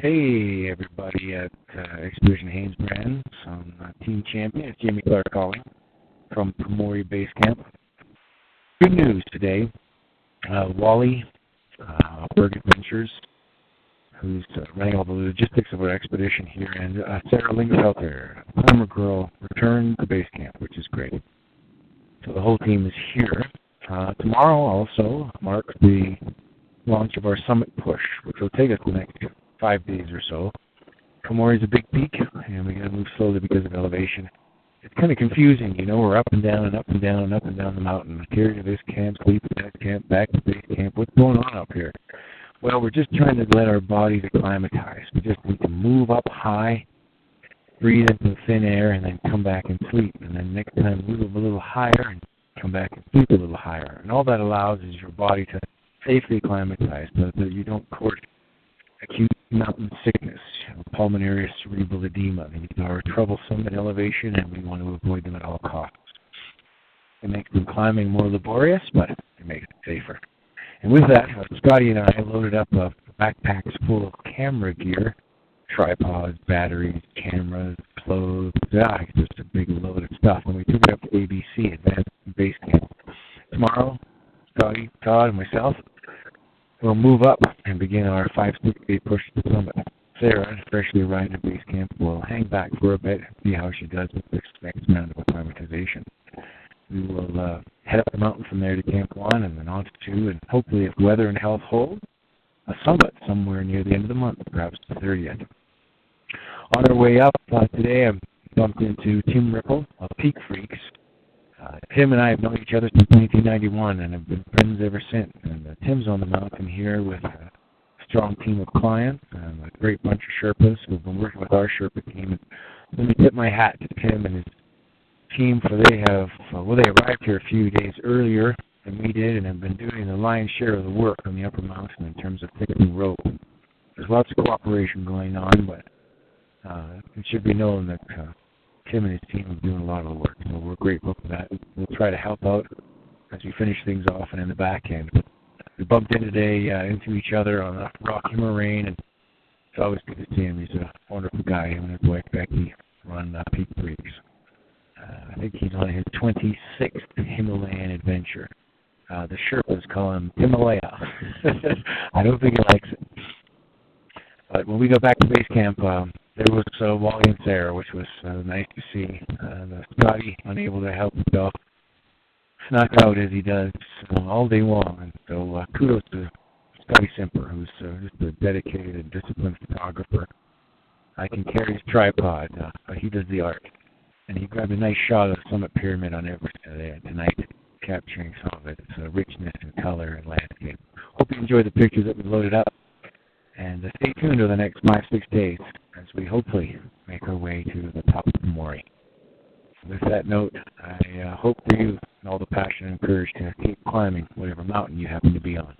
Hey, everybody at Expedition Hanesbrands. I'm Team Champion. It's Jimmy Clark calling from Pumori Base Camp. Good news today. Wally, Berg Adventures, who's running all the logistics of our expedition here, and Sarah Lingerfelter, a former girl, returned to base camp, which is great. So the whole team is here. Tomorrow also marks the launch of our summit push, which will take us the next 5 days or so. Pumori is a big peak, and we got to move slowly because of elevation. It's kind of confusing, we're up and down and up and down and up and down the mountain. Here to this camp, sleep at that camp, back to base camp. What's going on up here? Well, we're just trying to let our bodies acclimatize. We just need to move up high, breathe into the thin air, and then come back and sleep. And then next time move a little higher and come back and sleep a little higher. And all that allows is your body to safely acclimatize so that you don't court acute mountain sickness, pulmonary cerebral edema. These are troublesome at elevation, and we want to avoid them at all costs. It makes them climbing more laborious, but it makes it safer. And with that, Scotty and I loaded up backpacks full of camera gear, tripods, batteries, cameras, clothes. It's just a big load of stuff. And we took it up to ABC, Advanced Base Camp. Tomorrow, Scotty, Todd, and myself we'll move up and begin our 5-6-day push to the summit. Sarah, freshly arrived at base camp, will hang back for a bit and see how she does with this next round of acclimatization. We will head up the mountain from there to Camp 1 and then on to 2, and hopefully, if weather and health hold, a summit somewhere near the end of the month, perhaps the 30th. On our way up today, I bumped into Tim Ripple of Peak Freaks. Tim and I have known each other since 1991 and have been friends ever since. And Tim's on the mountain here with a strong team of clients and a great bunch of Sherpas who've been working with our Sherpa team. And let me tip my hat to Tim and his team, for they arrived here a few days earlier than we did and have been doing the lion's share of the work on the upper mountain in terms of fixing rope. There's lots of cooperation going on, but it should be known that Tim and his team are doing a lot of the work, so we're grateful for that. We'll try to help out as we finish things off and in the back end. We bumped in today into each other on a rocky moraine, and it's always good to see him. He's a wonderful guy. Him and his wife Becky run Peak Freaks. I think he's on his 26th Himalayan adventure. The Sherpas call him Himalaya. I don't think he likes it. But when we go back to base camp, there was Wally and Sarah, which was nice to see. Scotty, unable to help himself, snuck out as he does all day long. And so kudos to Scotty Simper, who's just a dedicated and disciplined photographer. I can carry his tripod, but he does the art. And he grabbed a nice shot of the Summit Pyramid on Everest tonight, capturing some of its richness and color and landscape. Hope you enjoy the pictures that we loaded up. And stay tuned over the next 5-6 days as we hopefully make our way to the top of Pumori. With that note, I hope for you and all the passion and courage to keep climbing whatever mountain you happen to be on.